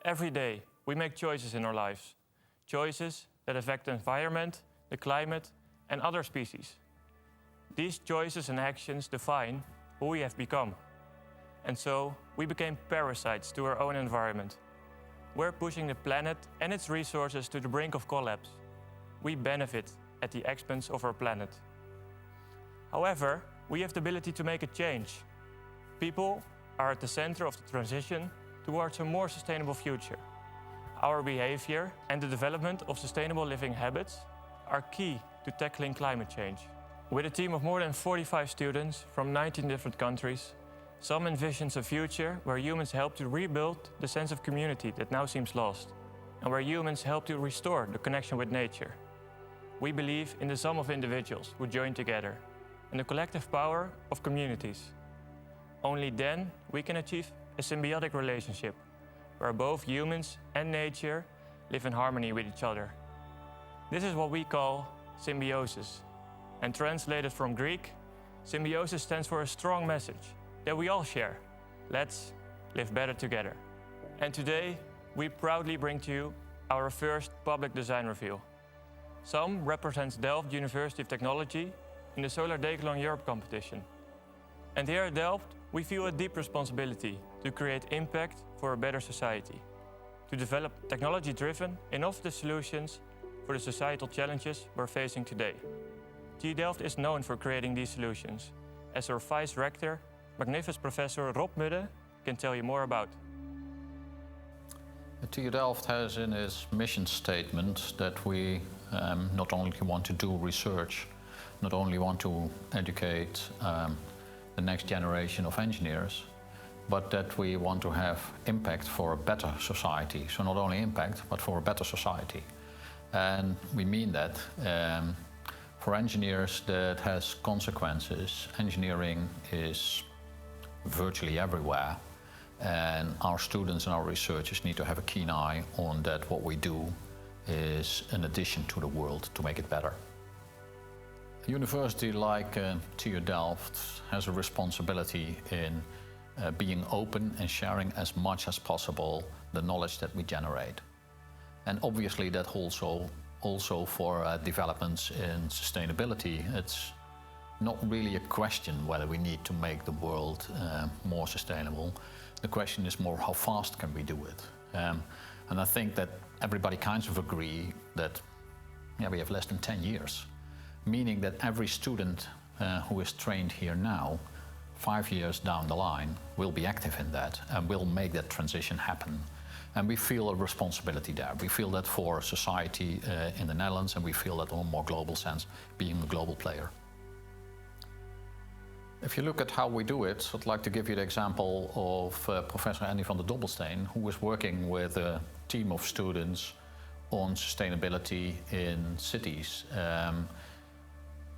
Every day, we make choices in our lives. Choices that affect the environment, the climate, and other species. These choices and actions define who we have become. And so, we became parasites to our own environment. We're pushing the planet and its resources to the brink of collapse. We benefit at the expense of our planet. However, we have the ability to make a change. People are at the center of the transition towards a more sustainable future. Our behavior and the development of sustainable living habits are key to tackling climate change. With a team of more than 45 students from 19 different countries, SAM envisions a future where humans help to rebuild the sense of community that now seems lost, and where humans help to restore the connection with nature. We believe in the sum of individuals who join together and the collective power of communities. Only then we can achieve a symbiotic relationship where both humans and nature live in harmony with each other. This is what we call symbiosis. And translated from Greek, symbiosis stands for a strong message that we all share. Let's live better together. And today, we proudly bring to you our first public design reveal. SAM represents Delft University of Technology in the Solar Decathlon Europe competition. And here at Delft, we feel a deep responsibility to create impact for a better society, to develop technology-driven, innovative solutions for the societal challenges we're facing today. TU Delft is known for creating these solutions, as our Vice Rector, Magnificent Professor Rob Mudde, can tell you more about. TU Delft has in its mission statement that we not only want to do research, not only want to educate the next generation of engineers, but that we want to have impact for a better society. So not only impact, but for a better society. And we mean that for engineers that has consequences. Engineering is virtually everywhere, and our students and our researchers need to have a keen eye on that what we do is an addition to the world to make it better. A university like TU Delft has a responsibility in being open and sharing as much as possible the knowledge that we generate. And obviously that also for developments in sustainability. It's not really a question whether we need to make the world more sustainable. The question is more how fast can we do it. And I think that everybody kind of agree that we have less than 10 years. Meaning that every student who is trained here now, 5 years down the line, will be active in that and will make that transition happen. And we feel a responsibility there. We feel that for society in the Netherlands, and we feel that on a more global sense, being a global player. If you look at how we do it, I'd like to give you the example of Professor Andy van der Dobbelsteen, who is working with a team of students on sustainability in cities.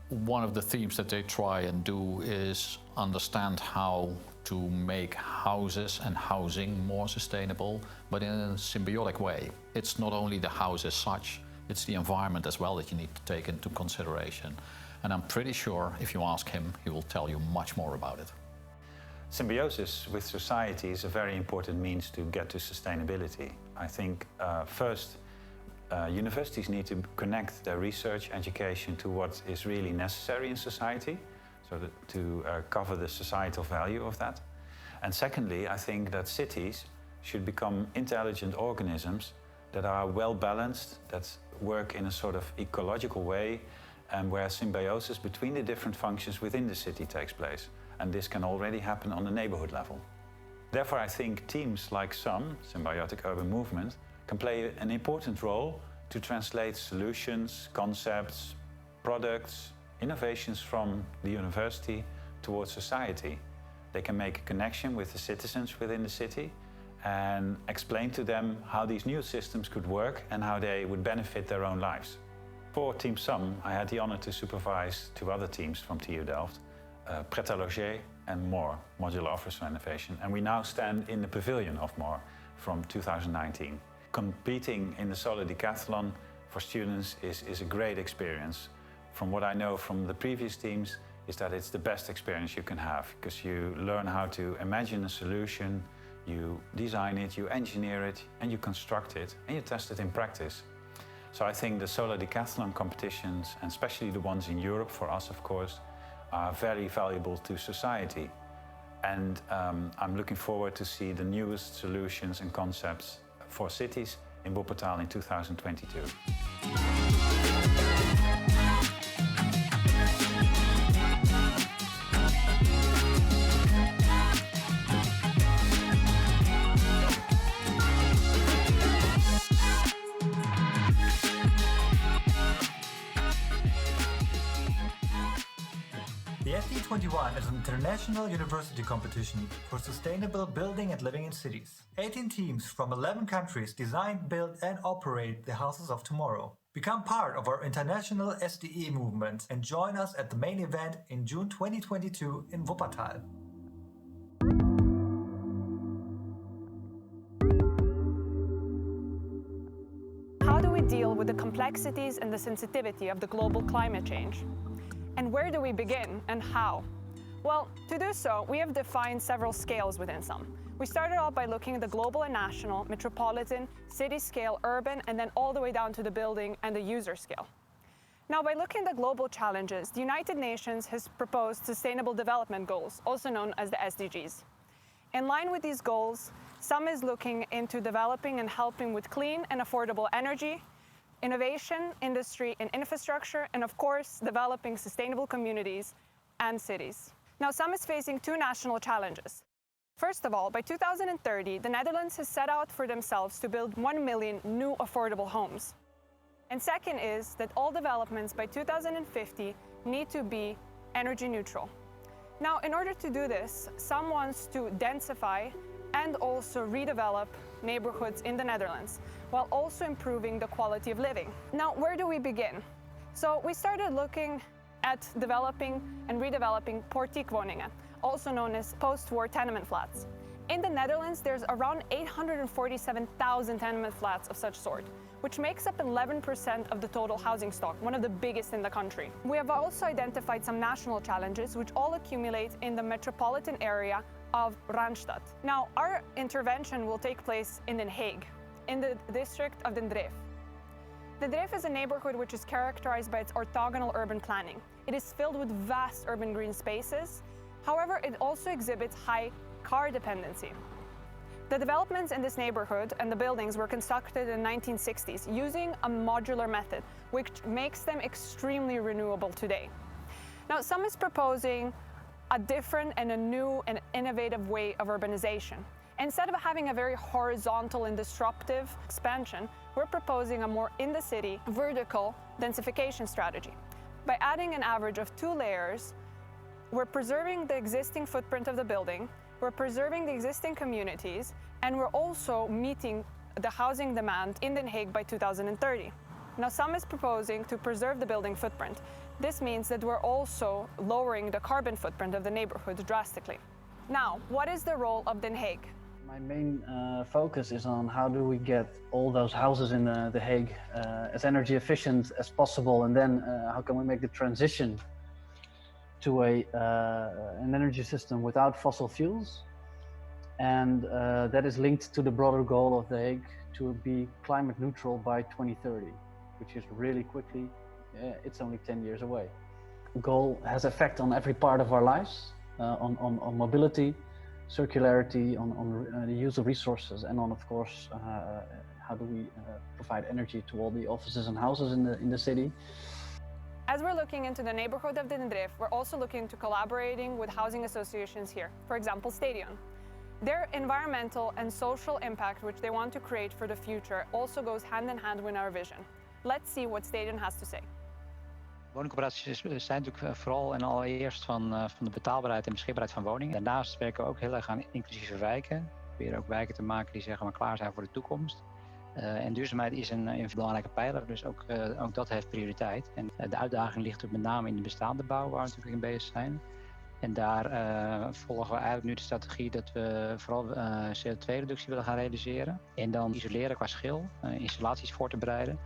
One of the themes that they try and do is understand how to make houses and housing more sustainable, but in a symbiotic way. It's not only the house as such, it's the environment as well that you need to take into consideration. And I'm pretty sure if you ask him, he will tell you much more about it. Symbiosis with society is a very important means to get to sustainability. I think first, universities need to connect their research education to what is really necessary in society, so that to cover the societal value of that. And secondly, I think that cities should become intelligent organisms that are well balanced, that work in a sort of ecological way, and where symbiosis between the different functions within the city takes place. And this can already happen on the neighborhood level. Therefore, I think teams like SUM, Symbiotic Urban Movement, can play an important role to translate solutions, concepts, products, innovations from the university towards society. They can make a connection with the citizens within the city and explain to them how these new systems could work and how they would benefit their own lives. For Team SUM, I had the honor to supervise two other teams from TU Delft, Pret-a-Loger and MOR, Modular Office Renovation. And we now stand in the pavilion of MOR from 2019. Competing in the Solar Decathlon for students is a great experience. From what I know from the previous teams, is that it's the best experience you can have, because you learn how to imagine a solution, you design it, you engineer it, and you construct it, and you test it in practice. So I think the Solar Decathlon competitions, and especially the ones in Europe for us, of course, are very valuable to society. And I'm looking forward to see the newest solutions and concepts for cities in Wuppertal in 2022. The FD21 is an international university competition for sustainable building and living in cities. 18 teams from 11 countries design, build and operate the houses of tomorrow. Become part of our international SDE movement and join us at the main event in June 2022 in Wuppertal. How do we deal with the complexities and the sensitivity of the global climate change? And where do we begin and how? Well, to do so, we have defined several scales within SUM. We started off by looking at the global and national, metropolitan, city scale, urban, and then all the way down to the building and the user scale. Now, by looking at the global challenges, the United Nations has proposed Sustainable Development Goals, also known as the SDGs. In line with these goals, SUM is looking into developing and helping with clean and affordable energy, innovation, industry, and infrastructure, and of course, developing sustainable communities and cities. Now, SUM is facing two national challenges. First of all, by 2030, the Netherlands has set out for themselves to build 1 million new affordable homes. And second is that all developments by 2050 need to be energy neutral. Now, in order to do this, SUM wants to densify and also redevelop neighborhoods in the Netherlands, while also improving the quality of living. Now, where do we begin? So we started looking at developing and redeveloping Portiekwoningen, also known as post-war tenement flats. In the Netherlands, there's around 847,000 tenement flats of such sort, which makes up 11% of the total housing stock, one of the biggest in the country. We have also identified some national challenges, which all accumulate in the metropolitan area of Randstad. Now, our intervention will take place in Den Hague, in the district of Den Dreef. The Dreef is a neighborhood which is characterized by its orthogonal urban planning. It is filled with vast urban green spaces. However, it also exhibits high car dependency. The developments in this neighborhood and the buildings were constructed in the 1960s using a modular method, which makes them extremely renewable today. Now, SUM is proposing a different and a new and innovative way of urbanization. Instead of having a very horizontal and disruptive expansion, we're proposing a more in-the-city, vertical densification strategy. By adding an average of 2 layers, we're preserving the existing footprint of the building, we're preserving the existing communities, and we're also meeting the housing demand in Den Hague by 2030. Now, SUM is proposing to preserve the building footprint. This means that we're also lowering the carbon footprint of the neighborhood drastically. Now, what is the role of Den Hague? My main focus is on how do we get all those houses in The Hague as energy efficient as possible, and then how can we make the transition to an energy system without fossil fuels. And that is linked to the broader goal of The Hague to be climate neutral by 2030, which is really quickly, it's only 10 years away. The goal has effect on every part of our lives, on mobility, circularity, on the use of resources, and on, of course, how do we provide energy to all the offices and houses in the city. As we're looking into the neighborhood of Den Drift, we're also looking into collaborating with housing associations here, for example, Staedion. Their environmental and social impact, which they want to create for the future, also goes hand in hand with our vision. Let's see what Staedion has to say. Woningcorporaties zijn natuurlijk vooral en allereerst van de betaalbaarheid en beschikbaarheid van woningen. Daarnaast werken we ook heel erg aan inclusieve wijken. We proberen ook wijken te maken die zeg maar klaar zijn voor de toekomst. En duurzaamheid is een belangrijke pijler, dus ook dat heeft prioriteit. En de uitdaging ligt ook met name in de bestaande bouw, waar we natuurlijk in bezig zijn. En daar volgen we eigenlijk nu de strategie dat we vooral CO2-reductie willen gaan realiseren. En dan isoleren qua schil, installaties voor te bereiden.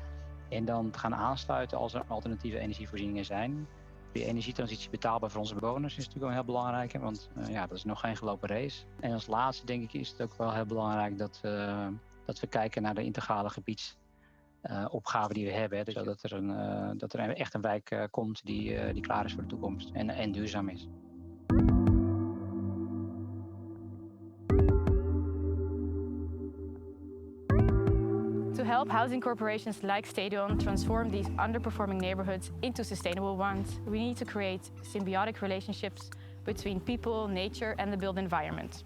En dan te gaan aansluiten als er alternatieve energievoorzieningen zijn. Die energietransitie betaalbaar voor onze bewoners is natuurlijk wel heel belangrijk. Want dat is nog geen gelopen race. En als laatste denk ik is het ook wel heel belangrijk dat we kijken naar de integrale gebiedsopgave die we hebben. Dus dat er echt een wijk komt die klaar is voor de toekomst en duurzaam is. To help housing corporations like Staedion transform these underperforming neighborhoods into sustainable ones, we need to create symbiotic relationships between people, nature, and the built environment.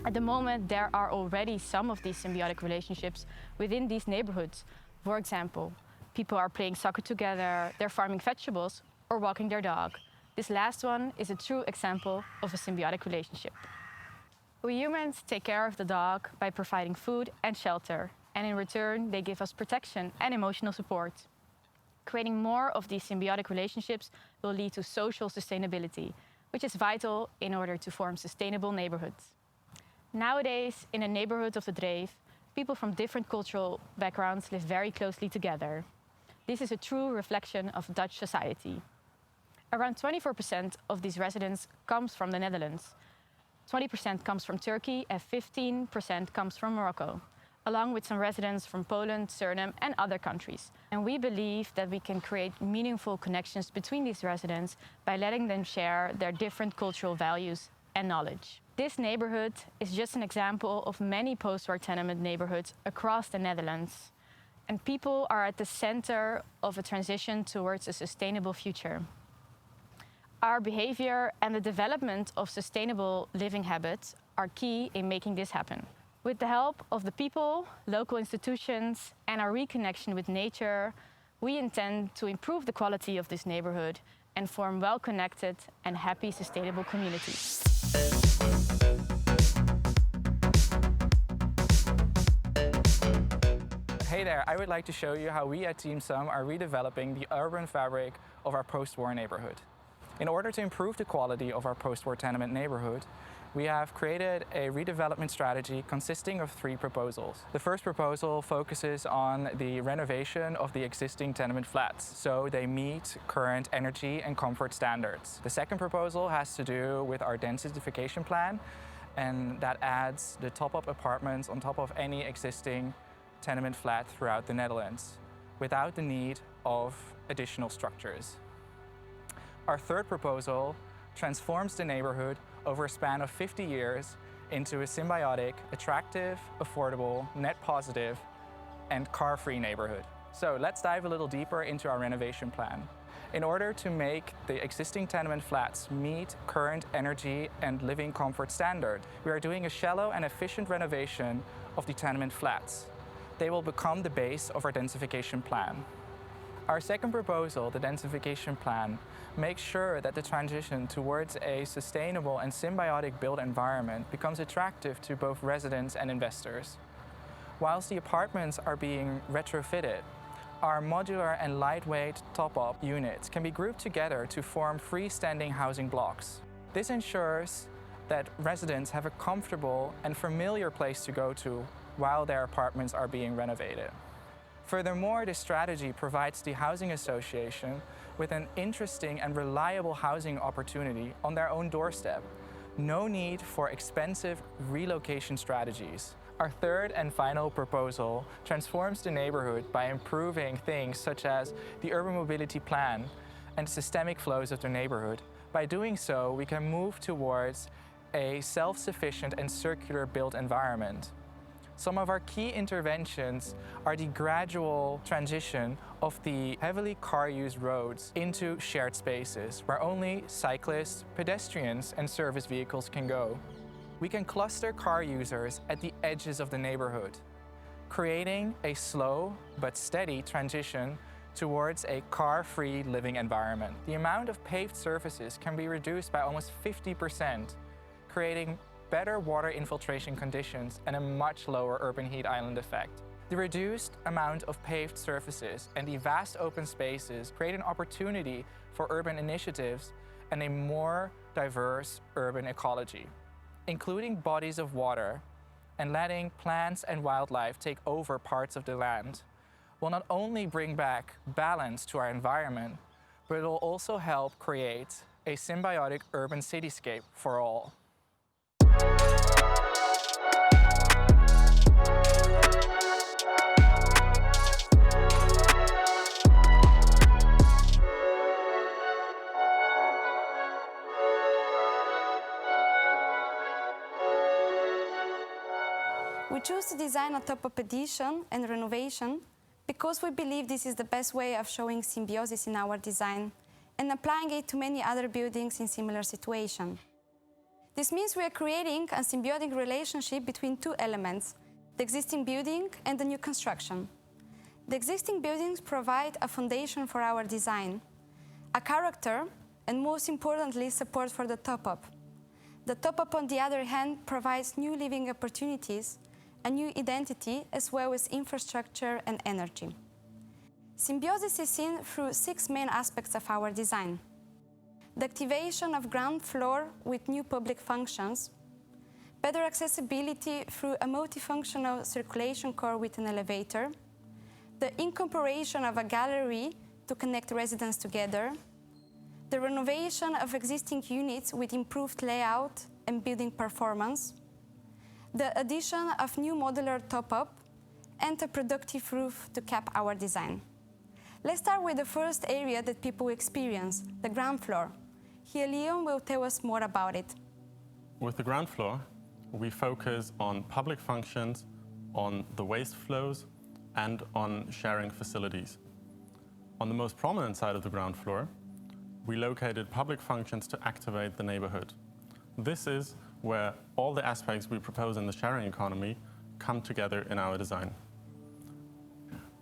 At the moment, there are already some of these symbiotic relationships within these neighborhoods. For example, people are playing soccer together, they're farming vegetables, or walking their dog. This last one is a true example of a symbiotic relationship. We humans take care of the dog by providing food and shelter, and in return, they give us protection and emotional support. Creating more of these symbiotic relationships will lead to social sustainability, which is vital in order to form sustainable neighborhoods. Nowadays, in the neighborhood of the Dreef, people from different cultural backgrounds live very closely together. This is a true reflection of Dutch society. Around 24% of these residents comes from the Netherlands, 20% comes from Turkey, and 15% comes from Morocco, along with some residents from Poland, Suriname, and other countries. And we believe that we can create meaningful connections between these residents by letting them share their different cultural values and knowledge. This neighborhood is just an example of many post-war tenement neighborhoods across the Netherlands. And people are at the center of a transition towards a sustainable future. Our behavior and the development of sustainable living habits are key in making this happen. With the help of the people, local institutions, and our reconnection with nature, we intend to improve the quality of this neighborhood and form well-connected and happy, sustainable communities. Hey there, I would like to show you how we at Team Sum are redeveloping the urban fabric of our post-war neighborhood. In order to improve the quality of our post-war tenement neighborhood, we have created a redevelopment strategy consisting of 3 proposals. The first proposal focuses on the renovation of the existing tenement flats, so they meet current energy and comfort standards. The second proposal has to do with our densification plan, and that adds the top-up apartments on top of any existing tenement flat throughout the Netherlands, without the need of additional structures. Our third proposal transforms the neighborhood over a span of 50 years into a symbiotic, attractive, affordable, net positive, and car-free neighborhood. So let's dive a little deeper into our renovation plan. In order to make the existing tenement flats meet current energy and living comfort standard, we are doing a shallow and efficient renovation of the tenement flats. They will become the base of our densification plan. Our second proposal, the densification plan, makes sure that the transition towards a sustainable and symbiotic built environment becomes attractive to both residents and investors. Whilst the apartments are being retrofitted, our modular and lightweight top-up units can be grouped together to form freestanding housing blocks. This ensures that residents have a comfortable and familiar place to go to while their apartments are being renovated. Furthermore, this strategy provides the housing association with an interesting and reliable housing opportunity on their own doorstep. No need for expensive relocation strategies. Our third and final proposal transforms the neighborhood by improving things such as the urban mobility plan and systemic flows of the neighborhood. By doing so, we can move towards a self-sufficient and circular built environment. Some of our key interventions are the gradual transition of the heavily car-used roads into shared spaces where only cyclists, pedestrians, and service vehicles can go. We can cluster car users at the edges of the neighborhood, creating a slow but steady transition towards a car-free living environment. The amount of paved surfaces can be reduced by almost 50%, creating better water infiltration conditions and a much lower urban heat island effect. The reduced amount of paved surfaces and the vast open spaces create an opportunity for urban initiatives and a more diverse urban ecology, including bodies of water and letting plants and wildlife take over parts of the land will not only bring back balance to our environment, but it will also help create a symbiotic urban cityscape for all. We choose to design a top-up addition and renovation because we believe this is the best way of showing symbiosis in our design and applying it to many other buildings in similar situation. This means we are creating a symbiotic relationship between two elements, the existing building and the new construction. The existing buildings provide a foundation for our design, a character, and most importantly, support for the top-up. The top-up, on the other hand, provides new living opportunities, a new identity, as well as infrastructure and energy. Symbiosis is seen through 6 main aspects of our design. The activation of ground floor with new public functions, better accessibility through a multifunctional circulation core with an elevator, the incorporation of a gallery to connect residents together, the renovation of existing units with improved layout and building performance, the addition of new modular top-up, and a productive roof to cap our design. Let's start with the first area that people experience, the ground floor. Here, Leon will tell us more about it. With the ground floor, we focus on public functions, on the waste flows, and on sharing facilities. On the most prominent side of the ground floor, we located public functions to activate the neighborhood. This is where all the aspects we propose in the sharing economy come together in our design.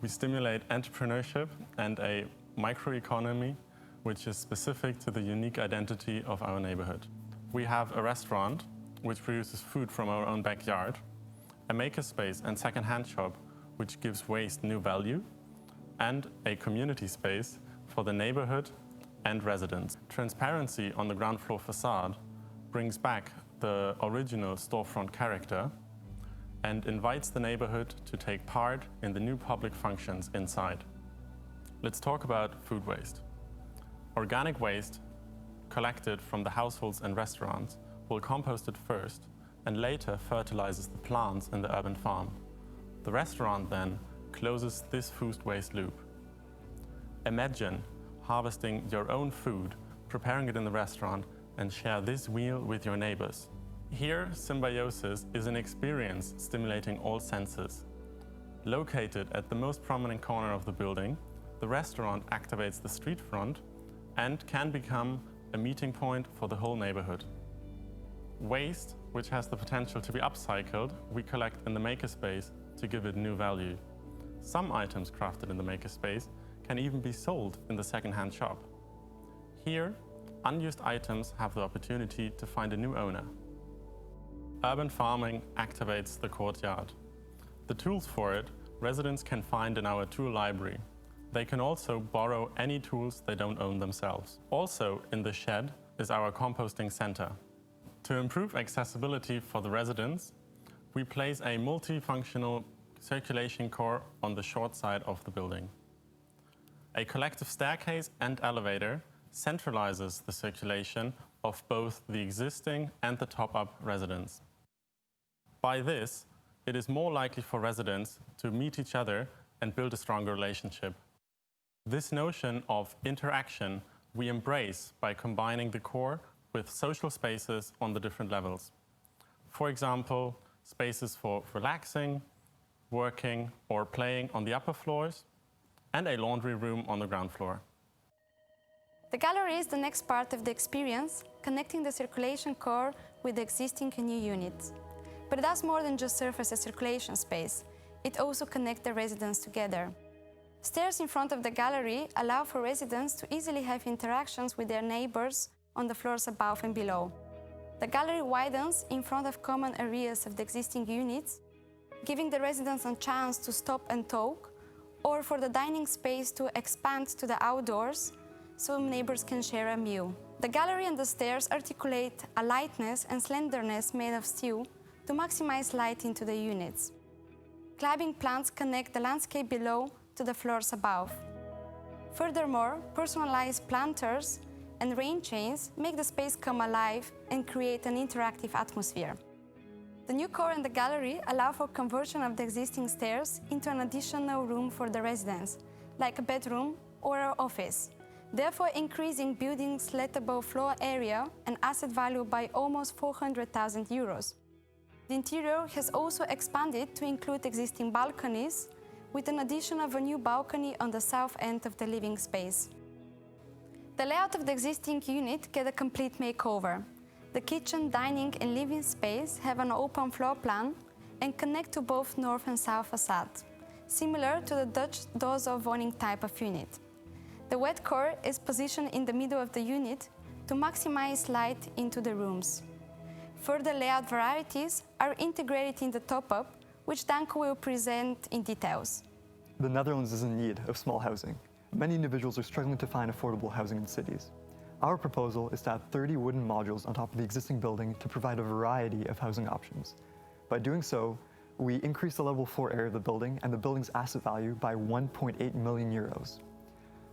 We stimulate entrepreneurship and a microeconomy which is specific to the unique identity of our neighborhood. We have a restaurant which produces food from our own backyard, a makerspace and second-hand shop which gives waste new value, and a community space for the neighborhood and residents. Transparency on the ground floor facade brings back the original storefront character and invites the neighborhood to take part in the new public functions inside. Let's talk about food waste. Organic waste collected from the households and restaurants will compost it first and later fertilizes the plants in the urban farm. The restaurant then closes this food waste loop. Imagine harvesting your own food, preparing it in the restaurant, and share this meal with your neighbors. Here, Symbiosis is an experience stimulating all senses. Located at the most prominent corner of the building, the restaurant activates the street front and can become a meeting point for the whole neighborhood. Waste, which has the potential to be upcycled, we collect in the makerspace to give it new value. Some items crafted in the makerspace can even be sold in the second-hand shop. Here, unused items have the opportunity to find a new owner. Urban farming activates the courtyard. The tools for it, residents can find in our tool library. They can also borrow any tools they don't own themselves. Also in the shed is our composting center. To improve accessibility for the residents, we place a multifunctional circulation core on the short side of the building. A collective staircase and elevator centralizes the circulation of both the existing and the top-up residents. By this, it is more likely for residents to meet each other and build a stronger relationship. This notion of interaction we embrace by combining the core with social spaces on the different levels. For example, spaces for relaxing, working, or playing on the upper floors, and a laundry room on the ground floor. The gallery is the next part of the experience, connecting the circulation core with the existing and new units. But it does more than just serve as a circulation space. It also connects the residents together. Stairs in front of the gallery allow for residents to easily have interactions with their neighbors on the floors above and below. The gallery widens in front of common areas of the existing units, giving the residents a chance to stop and talk, or for the dining space to expand to the outdoors, so neighbors can share a meal. The gallery and the stairs articulate a lightness and slenderness made of steel to maximize light into the units. Climbing plants connect the landscape below to the floors above. Furthermore, personalized planters and rain chains make the space come alive and create an interactive atmosphere. The new core and the gallery allow for conversion of the existing stairs into an additional room for the residents, like a bedroom or an office, therefore increasing building's lettable floor area and asset value by almost 400,000 euros. The interior has also expanded to include existing balconies, with an addition of a new balcony on the south end of the living space. The layout of the existing unit gets a complete makeover. The kitchen, dining and living space have an open floor plan and connect to both north and south facade, similar to the Dutch doorzo-woning type of unit. The wet core is positioned in the middle of the unit to maximize light into the rooms. Further layout varieties are integrated in the top-up, which Danko will present in details. The Netherlands is in need of small housing. Many individuals are struggling to find affordable housing in cities. Our proposal is to add 30 wooden modules on top of the existing building to provide a variety of housing options. By doing so, we increase the level 4 area of the building and the building's asset value by 1.8 million euros.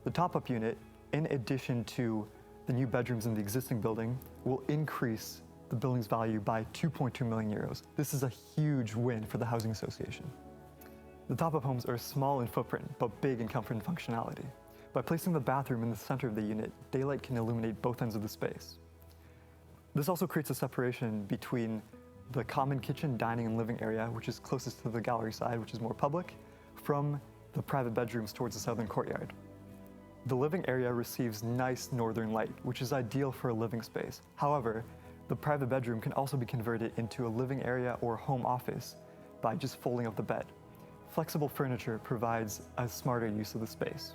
The top-up unit, in addition to the new bedrooms in the existing building, will increase the building's value by 2.2 million euros. This is a huge win for the Housing Association. The top-up homes are small in footprint, but big in comfort and functionality. By placing the bathroom in the center of the unit, daylight can illuminate both ends of the space. This also creates a separation between the common kitchen, dining, and living area, which is closest to the gallery side, which is more public, from the private bedrooms towards the southern courtyard. The living area receives nice northern light, which is ideal for a living space. However, the private bedroom can also be converted into a living area or home office by just folding up the bed. Flexible furniture provides a smarter use of the space.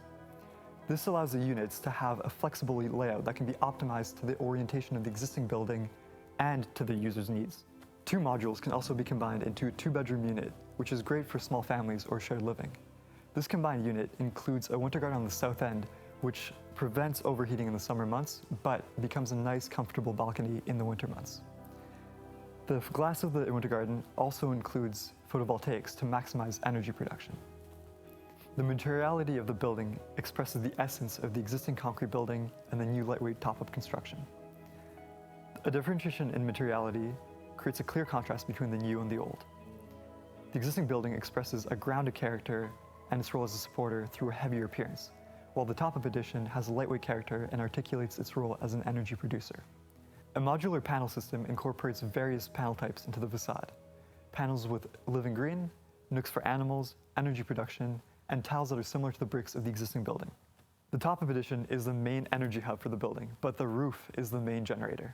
This allows the units to have a flexible layout that can be optimized to the orientation of the existing building and to the user's needs. 2 modules can also be combined into a 2-bedroom unit, which is great for small families or shared living. This combined unit includes a winter garden on the south end, which prevents overheating in the summer months, but becomes a nice, comfortable balcony in the winter months. The glass of the winter garden also includes photovoltaics to maximize energy production. The materiality of the building expresses the essence of the existing concrete building and the new lightweight top-up construction. A differentiation in materiality creates a clear contrast between the new and the old. The existing building expresses a grounded character and its role as a supporter through a heavier appearance, while the top-up edition has a lightweight character and articulates its role as an energy producer. A modular panel system incorporates various panel types into the facade. Panels with living green, nooks for animals, energy production, and tiles that are similar to the bricks of the existing building. The top-up edition is the main energy hub for the building, but the roof is the main generator.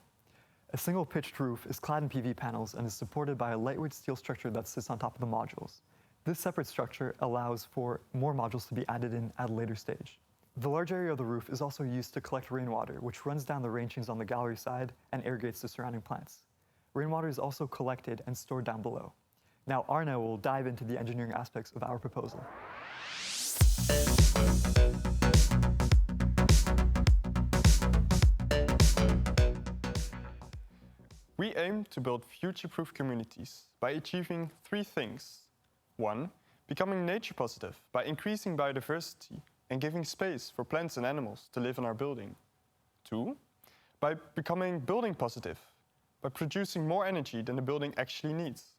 A single pitched roof is clad in PV panels and is supported by a lightweight steel structure that sits on top of the modules. This separate structure allows for more modules to be added in at a later stage. The large area of the roof is also used to collect rainwater, which runs down the rain chains on the gallery side and irrigates the surrounding plants. Rainwater is also collected and stored down below. Now Arno will dive into the engineering aspects of our proposal. We aim to build future-proof communities by achieving 3 things. 1. Becoming nature positive by increasing biodiversity and giving space for plants and animals to live in our building. 2. By becoming building positive by producing more energy than the building actually needs.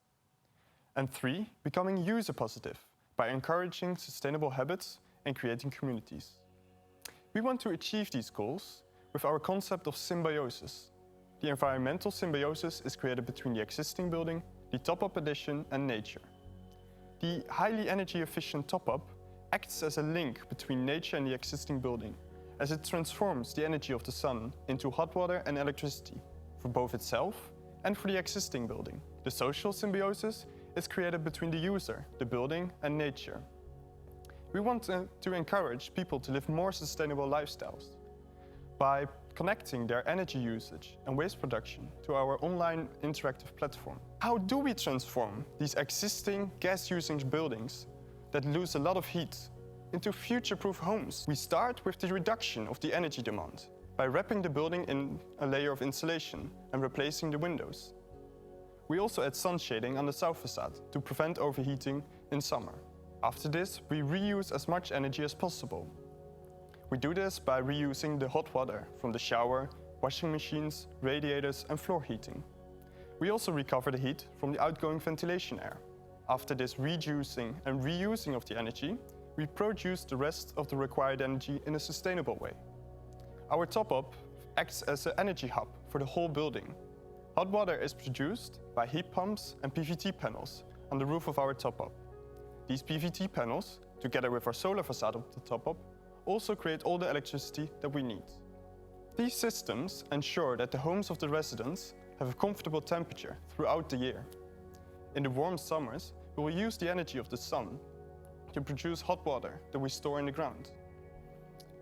And 3. Becoming user positive by encouraging sustainable habits and creating communities. We want to achieve these goals with our concept of symbiosis. The environmental symbiosis is created between the existing building the top-up edition and nature. The highly energy efficient top-up acts as a link between nature and the existing building, as it transforms the energy of the sun into hot water and electricity for both itself and for the existing building. The social symbiosis is created between the user, the building, and nature. We want to encourage people to live more sustainable lifestyles by connecting their energy usage and waste production to our online interactive platform. How do we transform these existing gas-using buildings that lose a lot of heat into future-proof homes? We start with the reduction of the energy demand by wrapping the building in a layer of insulation and replacing the windows. We also add sun shading on the south facade to prevent overheating in summer. After this, we reuse as much energy as possible. We do this by reusing the hot water from the shower, washing machines, radiators, and floor heating. We also recover the heat from the outgoing ventilation air. After this reducing and reusing of the energy, we produce the rest of the required energy in a sustainable way. Our top-up acts as an energy hub for the whole building. Hot water is produced by heat pumps and PVT panels on the roof of our top-up. These PVT panels, together with our solar facade of the top-up, also create all the electricity that we need. These systems ensure that the homes of the residents have a comfortable temperature throughout the year. In the warm summers, we will use the energy of the sun to produce hot water that we store in the ground.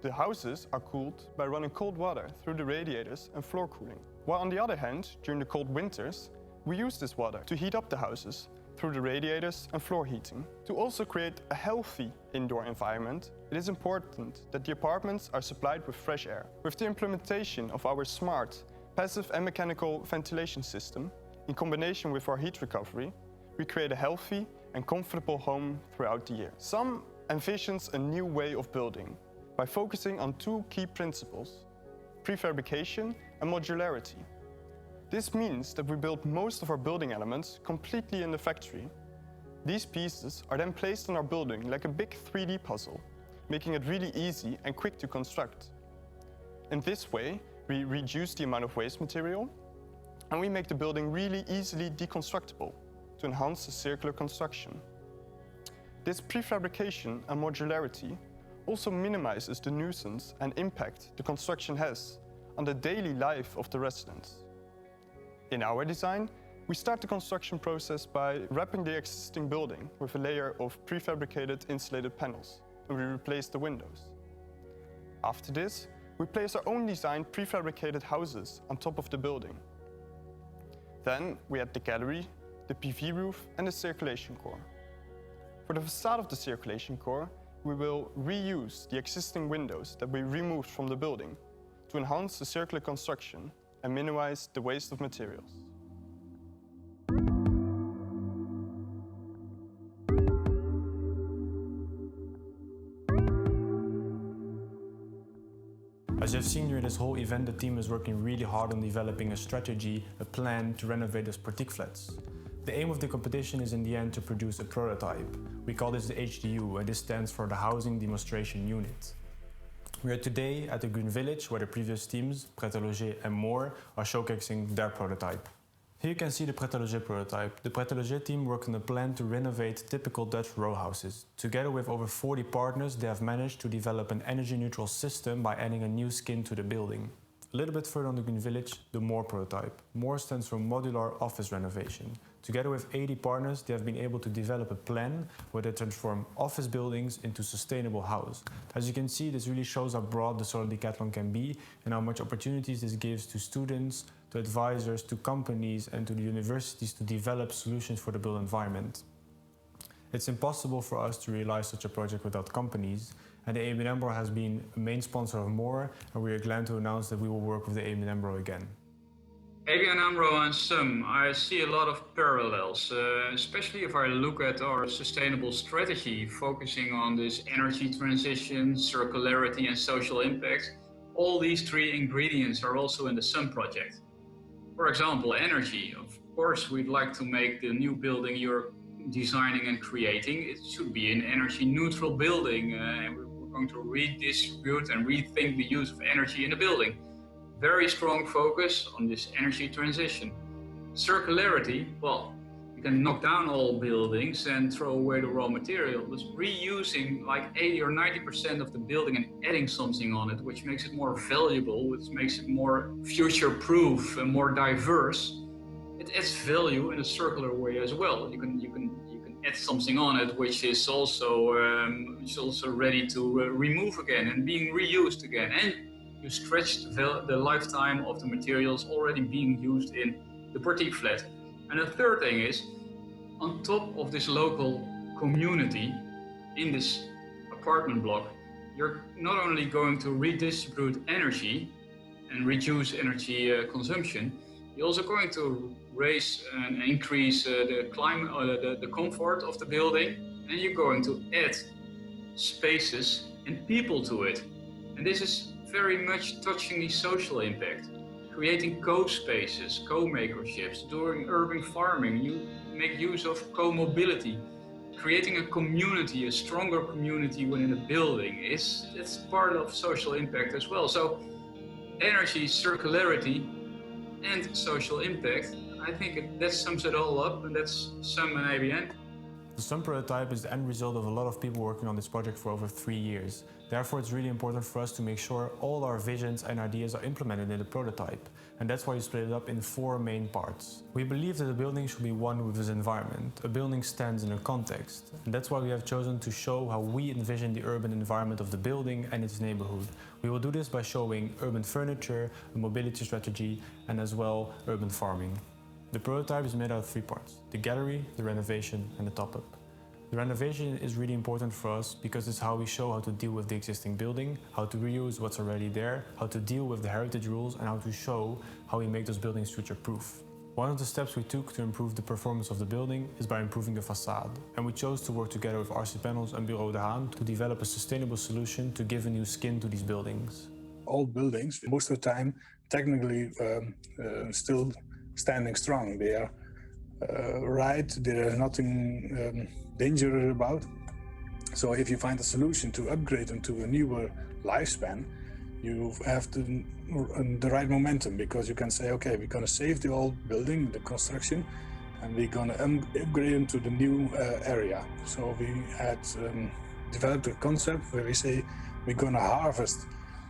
The houses are cooled by running cold water through the radiators and floor cooling. While on the other hand, during the cold winters, we use this water to heat up the houses through the radiators and floor heating. To also create a healthy indoor environment, it is important that the apartments are supplied with fresh air. With the implementation of our smart, passive and mechanical ventilation system, in combination with our heat recovery, we create a healthy and comfortable home throughout the year. Some envisions a new way of building by focusing on two key principles: prefabrication and modularity. This means that we build most of our building elements completely in the factory. These pieces are then placed on our building like a big 3D puzzle, making it really easy and quick to construct. In this way, we reduce the amount of waste material and we make the building really easily deconstructible to enhance the circular construction. This prefabrication and modularity also minimizes the nuisance and impact the construction has on the daily life of the residents. In our design, we start the construction process by wrapping the existing building with a layer of prefabricated insulated panels, and we replace the windows. After this, we place our own designed prefabricated houses on top of the building. Then we add the gallery, the PV roof, and the circulation core. For the facade of the circulation core, we will reuse the existing windows that we removed from the building to enhance the circular construction and minimize the waste of materials. As you have seen during this whole event, the team is working really hard on developing a strategy, a plan to renovate those Portiekflats. The aim of the competition is in the end to produce a prototype. We call this the HDU, and this stands for the Housing Demonstration Unit. We are today at the Green Village, where the previous teams, Pret-a-Loger and MOR, are showcasing their prototype. Here you can see the Pret-a-Loger prototype. The Pret-a-Loger team worked on a plan to renovate typical Dutch row houses. Together with over 40 partners, they have managed to develop an energy-neutral system by adding a new skin to the building. A little bit further on the Green Village, the MOR prototype. MOR stands for Modular Office Renovation. Together with 80 partners, they have been able to develop a plan where they transform office buildings into sustainable houses. As you can see, this really shows how broad the Solar Decathlon can be and how much opportunities this gives to students, to advisors, to companies, and to the universities to develop solutions for the built environment. It's impossible for us to realize such a project without companies, and the ABN Ambro has been a main sponsor of MOR, and we are glad to announce that we will work with the ABN Ambro again. ABN Ambro and SUM, I see a lot of parallels, especially if I look at our sustainable strategy, focusing on this energy transition, circularity and social impact. All these three ingredients are also in the SUM project. For example, energy. Of course, we'd like to make the new building you're designing and creating, it should be an energy neutral building. And we're going to redistribute and rethink the use of energy in the building. Very strong focus on this energy transition. Circularity, well, can knock down all buildings and throw away the raw material. But reusing like 80 or 90% of the building and adding something on it, which makes it more valuable, which makes it more future-proof and more diverse, it adds value in a circular way as well. You can add something on it which is also ready to remove again and being reused again, and you stretch the lifetime of the materials already being used in the Portiekflat. And the third thing is, on top of this local community in this apartment block, you're not only going to redistribute energy and reduce energy consumption, you're also going to raise and increase the climate or the comfort of the building, and you're going to add spaces and people to it. And this is very much touching the social impact, creating co-spaces, co-makerships, doing urban farming. You make use of co-mobility, creating a community, a stronger community within a building. It's part of social impact as well. So energy, circularity, and social impact, I think that sums it all up, and that's SUM and ABN. The SUM prototype is the end result of a lot of people working on this project for over 3 years. Therefore, it's really important for us to make sure all our visions and ideas are implemented in the prototype. And that's why we split it up in 4 main parts. We believe that a building should be one with its environment. A building stands in a context. And that's why we have chosen to show how we envision the urban environment of the building and its neighborhood. We will do this by showing urban furniture, a mobility strategy, and as well urban farming. The prototype is made out of 3 parts: the gallery, the renovation, and the top-up. The renovation is really important for us because it's how we show how to deal with the existing building, how to reuse what's already there, how to deal with the heritage rules, and how to show how we make those buildings future-proof. One of the steps we took to improve the performance of the building is by improving the facade. And we chose to work together with RC Panels and Bureau de Haan to develop a sustainable solution to give a new skin to these buildings. All buildings, most of the time, technically still standing strong. They are right, there is nothing dangerous about. So if you find a solution to upgrade them to a newer lifespan, you have the right momentum, because you can say, okay, we're going to save the old building, the construction, and we're going to upgrade them to the new area. So we had developed a concept where we say we're going to harvest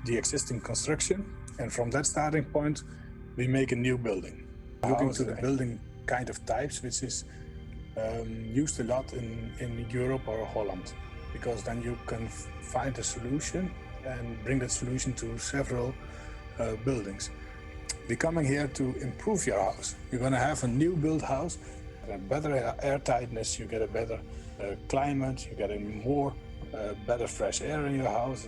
the existing construction, and from that starting point, we make a new building. Looking to the building kind of types, which is used a lot in Europe or Holland, because then you can find a solution and bring that solution to several buildings. We're coming here to improve your house. You're going to have a new built house, a better airtightness, you get a better climate, you get a more better fresh air in your house.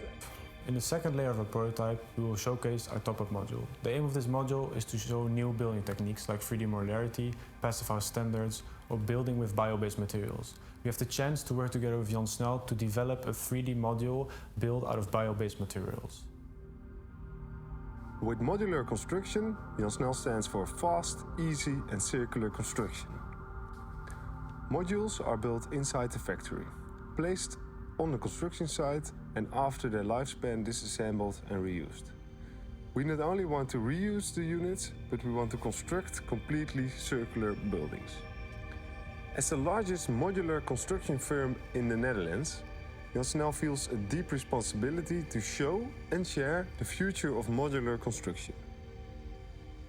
In the second layer of our prototype, we will showcase our top-up module. The aim of this module is to show new building techniques like 3D modularity, passive house standards, or building with bio-based materials. We have the chance to work together with JanSnel to develop a 3D module built out of bio-based materials. With modular construction, JanSnel stands for fast, easy and circular construction. Modules are built inside the factory, placed on the construction site, and after their lifespan disassembled and reused. We not only want to reuse the units, but we want to construct completely circular buildings. As the largest modular construction firm in the Netherlands, JanSnel feels a deep responsibility to show and share the future of modular construction.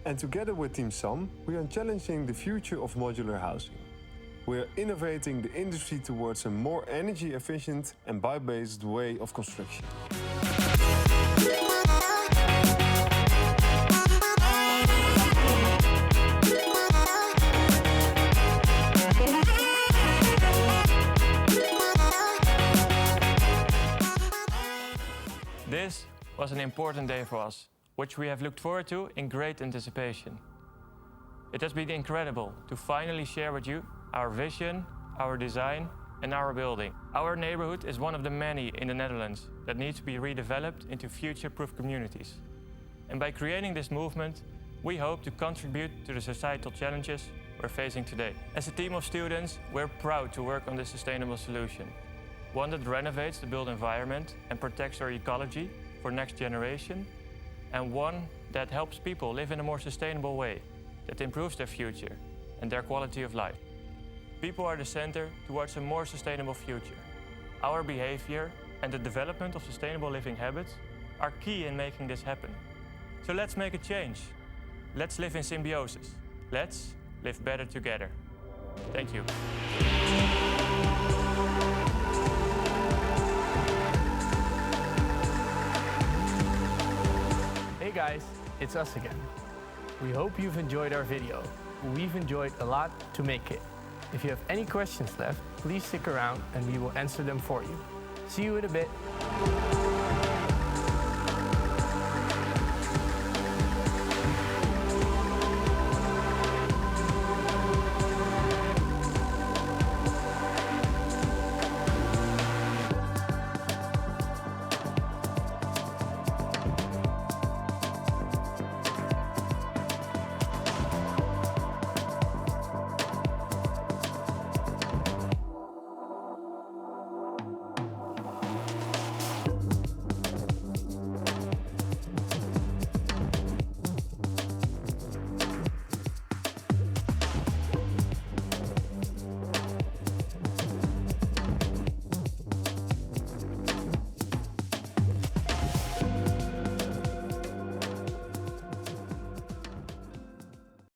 And together with Team SUM, we are challenging the future of modular housing. We are innovating the industry towards a more energy efficient and bio-based way of construction. This was an important day for us, which we have looked forward to in great anticipation. It has been incredible to finally share with you our vision, our design, and our building. Our neighborhood is one of the many in the Netherlands that needs to be redeveloped into future-proof communities. And by creating this movement, we hope to contribute to the societal challenges we're facing today. As a team of students, we're proud to work on this sustainable solution. One that renovates the built environment and protects our ecology for next generation, and one that helps people live in a more sustainable way, that improves their future and their quality of life. People are the center towards a more sustainable future. Our behavior and the development of sustainable living habits are key in making this happen. So let's make a change. Let's live in symbiosis. Let's live better together. Thank you. Hey guys, it's us again. We hope you've enjoyed our video. We've enjoyed a lot to make it. If you have any questions left, please stick around and we will answer them for you. See you in a bit.